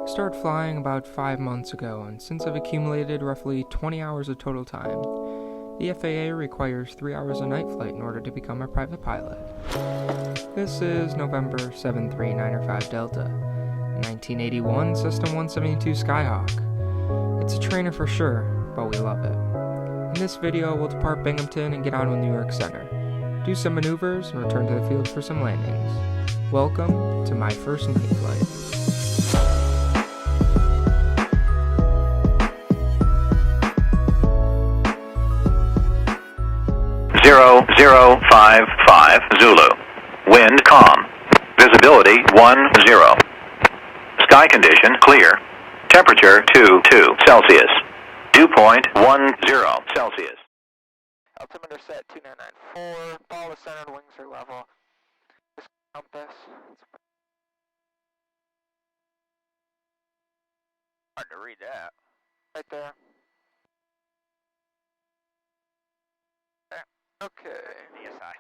Started flying about 5 months ago, and since I've accumulated roughly 20 hours of total time, the FAA requires 3 hours a night flight in order to become a private pilot. This is November 73905 Delta, a 1981 System 172 Skyhawk. It's a trainer for sure, but we love it. In this video, we'll depart Binghamton and get on to New York Center, do some maneuvers, and return to the field for some landings. Welcome to my first night flight. 0055 Zulu. Wind calm. Visibility 10. Sky condition clear. Temperature 22 Celsius. Dew point 10 Celsius. Altimeter set 2994. Ball is centered, wings are level. This compass. Hard to read that. Right there. Okay. DSI.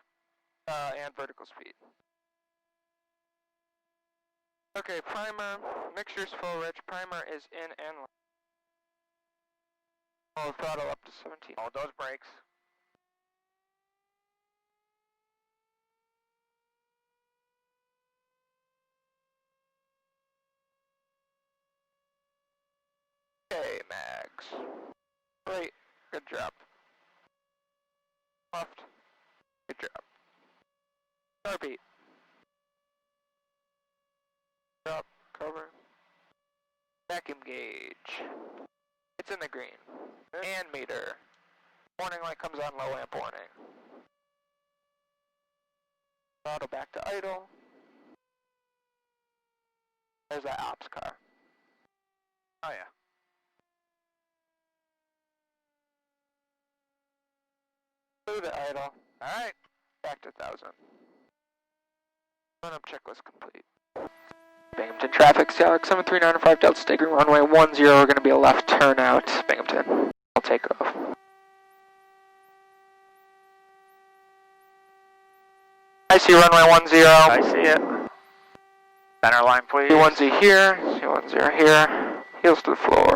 And vertical speed. Okay, primer. Mixture's full rich. Primer is in and low. Throttle up to 17. Hold those brakes. Okay, Max. Great. Good job. Left. Good job. Starbeat. Drop. Cover. Vacuum gauge. It's in the green. And meter. Warning light comes on, low amp warning. Throttle back to idle. There's that ops car. Oh yeah. Through the idle. Alright. Back to 1000. Run-up checklist complete. Binghamton traffic, Skyhawk 73905 Delta Stigring runway 10, we're going to be a left turn out, Binghamton. I'll take off. I see runway 10. I see it. Center line, please. C10 here, C10 here, heels to the floor.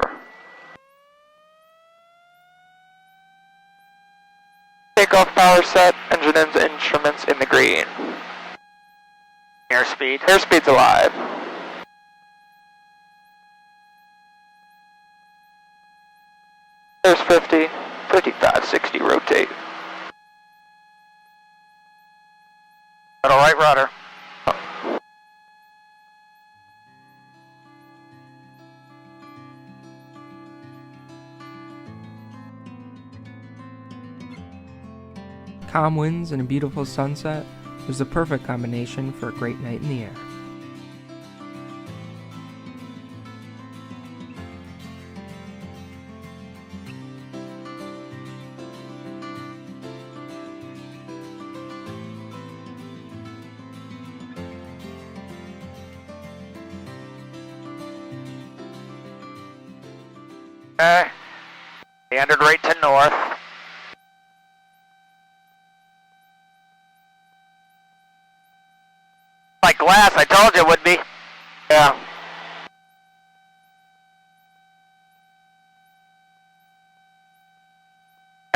Takeoff power set, engine and instruments in the green. Airspeed. Airspeed's alive. There's 50, 55, 60, rotate. Middle right rudder. Calm winds and a beautiful sunset was the perfect combination for a great night in the air. Okay. Standard rate to north. Like glass, I told you it would be. Yeah.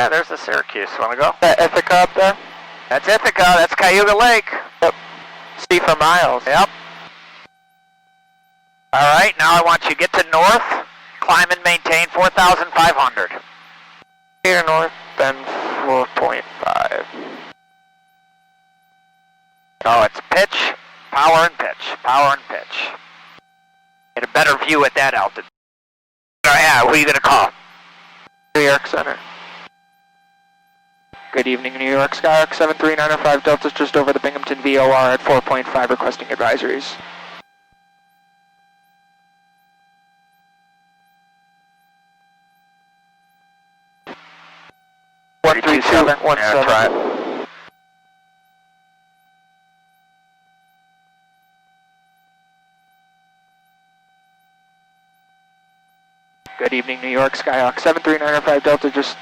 Yeah, there's the Syracuse. Wanna go? That Ithaca up there? That's Ithaca, that's Cayuga Lake. Yep. See for miles. Yep. Alright, now I want you to get to north, climb and maintain 4,500. Here north, then 4.5. Oh, it's pitch, power and pitch, power and pitch. Get a better view at that altitude. Oh yeah, who are you gonna call? New York Center. Good evening, New York. Skyhawk 73905 Delta's just over the Binghamton VOR at 4.5 requesting advisories. One three two 17. Yeah, that's right. Good evening, New York. Skyhawk 73905 Delta just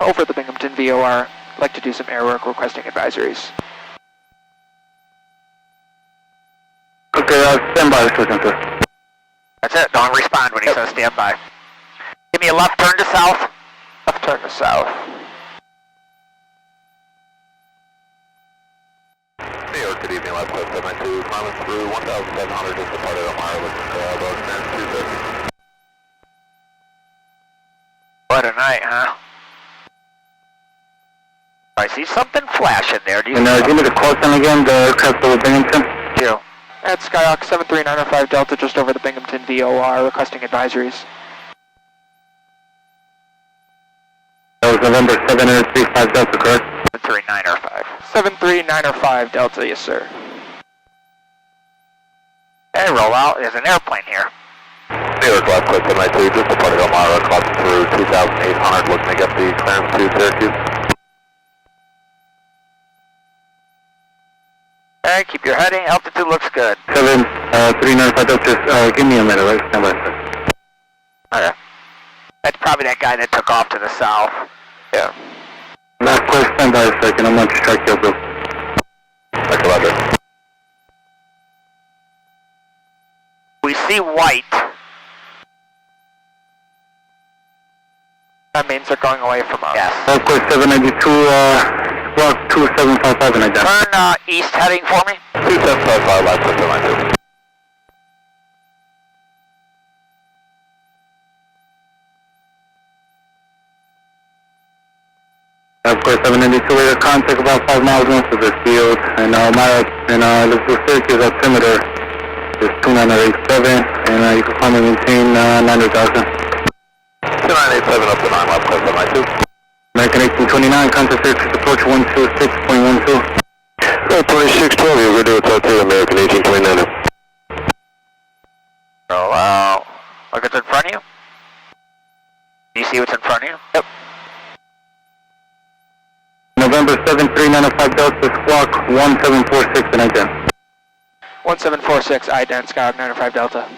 over the Binghamton VOR. Like to do some air work, requesting advisories. Okay, stand by a second, sir. That's it. Don't respond when he says stand by. Give me a left turn to south. Left turn to south. New York, good evening, left coast 792, climbing through 1,700, just departed Elmira, looking for about 230. What a night, huh? I see something flashing there. Do you Give me the close one again, the aircraft over Binghamton. do? At Skyhawk 73905 Delta, just over the Binghamton VOR, requesting advisories. That was November 735 Delta, correct? 73905. 73905 Delta, yes sir. Hey, roll out. There's an airplane here. New York, left coast 792, just departed Elmira, crossing through 2,800, looking to get the clearance to Syracuse. Hey, keep your heading. Altitude looks good. 739 Delta, give me a minute, right? Stand by, sir. Okay. That's probably that guy that took off to the south. Yeah. Left coast, stand by a second, I'm going to strike you, Bill. Roger, roger. We see white. That means they're going away from us. Yes. Left coast 792, block 2755 and identify. Turn east heading for me. 2755, left coast 792. Of course, 792 radar contact about 5 miles north of this field, and Liverpool Syracuse altimeter is 2987, and you can finally maintain 900,000. 2987 up to 9 left coast 792. American 1829, contact Syracuse approach 126.12. 2612, you're going to do it to American 1829. Roll out. Look what's in front of you. Do you see what's in front of you? Yep. November 73905 Delta, squawk 1746 and ident. 1746, ident, Skyhawk 905 Delta.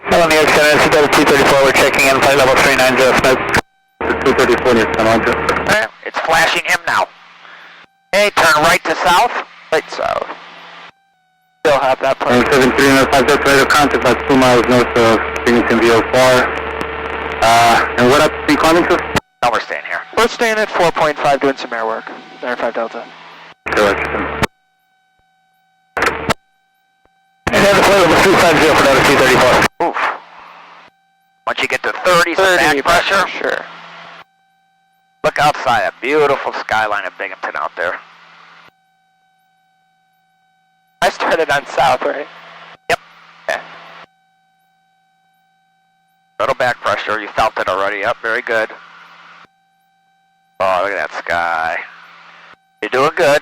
Hello, New York Center, it's Delta 234, we're checking in, flight level 390, smoke. 234, New York Center, Okay. It's flashing him now. Hey, turn right to south. Right south. Still have that plane. 73905 Delta, radar contact about 2 miles north of Binghamton VOR. And what up are you climbing to? No, we're staying here. We're staying at 4.5 doing some air work. 905 Delta. Correction. And then the flight level 350 for Delta 234. Oof. Once you get to 30, some back pressure. Sure. Look outside, a beautiful skyline of Binghamton out there. I started on south, right? Yep. Okay. Little back pressure, you felt it already. Yep, very good. Oh, look at that sky. You're doing good.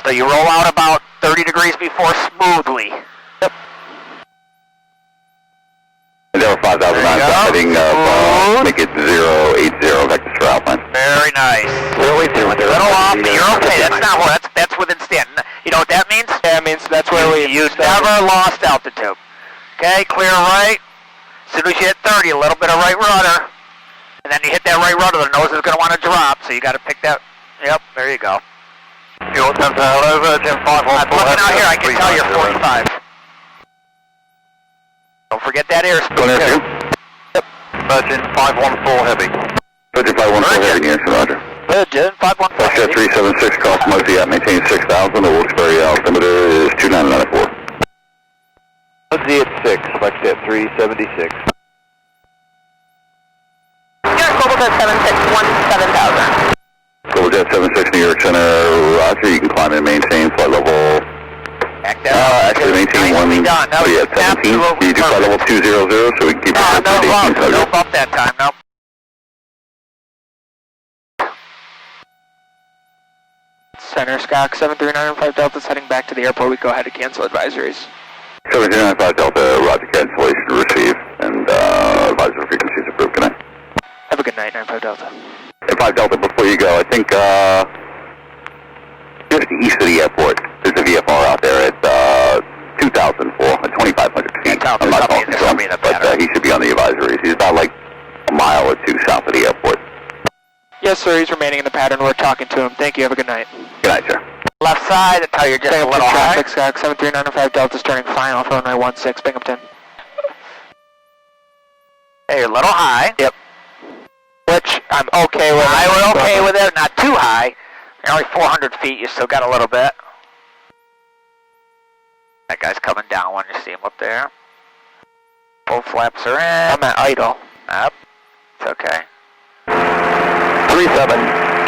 So you roll out about 30 degrees before smoothly. Yep. Delta 5009, heading make it 080, vector for Alpine. Very nice. Little off, you're okay. That's not what, that's within stand. You know what that means? Yeah, it means that's where You never lost altitude. Okay, clear right. As soon as you hit 30, a little bit of right rudder. And then you hit that right rudder, the nose is going to want to drop, so you got to pick that. Yep, there you go. Fuel 10 to over, Jim 514. I'm looking out here, I can tell you're 45. Don't forget that airspeed too. Yep. Virgin 514 heavy. Virgin 514 heavy, yes, roger. Virgin 514. Foxtrot 376, cross Mosey at maintain 6,000, the Wilkes-Barre altimeter is 2994. Mosey at 6, Foxtrot 376. Global Jet 761, 7000. Global Jet 76, New York Center, roger, you can climb and maintain flight level... Back down. Actually maintain Nicely 1, done. That was 17, absolutely you do flight level 200, so we can keep it no bump, 1800. no bump that time, nope. Center, Skyhawk 73905 Delta's heading back to the airport. We go ahead and cancel advisories. 795 Delta, roger, cancellation received, and advisory frequencies approved. Good night. Have a good night, 95 Delta. 5 Delta, before you go, I think just east of the airport, there's a VFR out there at 2,004, 2,500 feet. Yeah, I'm not talking there's to him, somebody in the but pattern. he should be on the advisories. He's about like a mile or two south of the airport. Yes, sir. He's remaining in the pattern. We're talking to him. Thank you. Have a good night. Good night, sir. Left side until you're just a Binghamton little high. traffic, Scout 73905 Delta's turning final for runway 16, Binghamton. Hey, you're a little high. Yep. Which I'm okay with. I was okay with it, not too high. You're only 400 feet, you still got a little bit. That guy's coming down when you see him up there. Full flaps are in. I'm at idle. Up. It's okay. 37,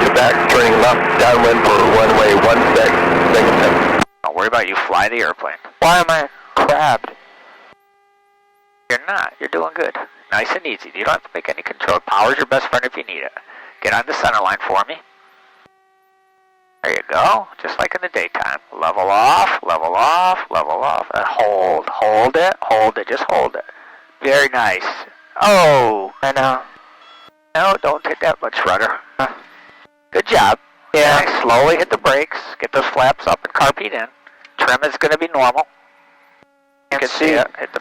get back, turning left, downwind for runway 16, Binghamton. Don't worry about you, fly the airplane. Why am I crabbed? You're not. You're doing good. Nice and easy. You don't have to make any control. Power's your best friend if you need it. Get on the center line for me. There you go. Just like in the daytime. Level off, level off, level off. And hold. Hold it. Hold it. Just hold it. Very nice. Oh. I know. No, don't hit that much rudder. Good job. Yeah. Nice. Slowly hit the brakes. Get those flaps up and carpet in. Trim is going to be normal. You can see it. Hit the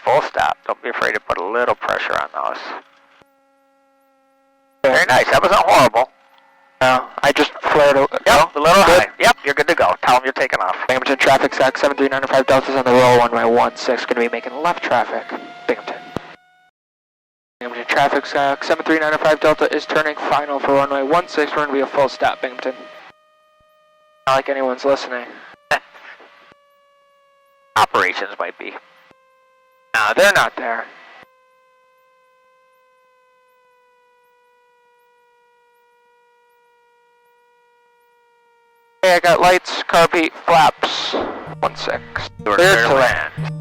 full stop. Don't be afraid to put a little pressure on those. Very nice. That wasn't horrible. No, I just flared over. Yep, a little high. Yep, you're good to go. Tell them you're taking off. Binghamton traffic, Scout 73905 Delta's on the roll, runway 16, going to be making left traffic. Binghamton. Binghamton traffic, Scout 73905 Delta is turning final for runway 16, we're going to be a full stop, Binghamton. Not like anyone's listening. Operations might be. No, they're not there. Hey, I got lights, carpet, flaps. 16. Clear Clear to land.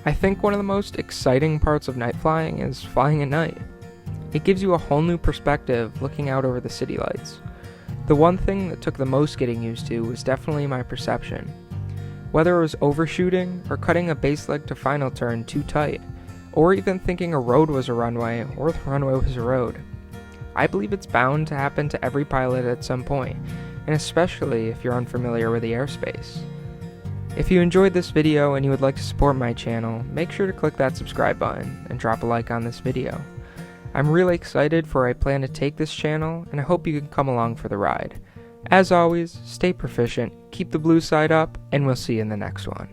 I think one of the most exciting parts of night flying is flying at night. It gives you a whole new perspective looking out over the city lights. The one thing that took the most getting used to was definitely my perception. Whether it was overshooting or cutting a base leg to final turn too tight, or even thinking a road was a runway or the runway was a road. I believe it's bound to happen to every pilot at some point, and especially if you're unfamiliar with the airspace. If you enjoyed this video and you would like to support my channel, make sure to click that subscribe button and drop a like on this video. I'm really excited for where I plan to take this channel, and I hope you can come along for the ride. As always, stay proficient, keep the blue side up, and we'll see you in the next one.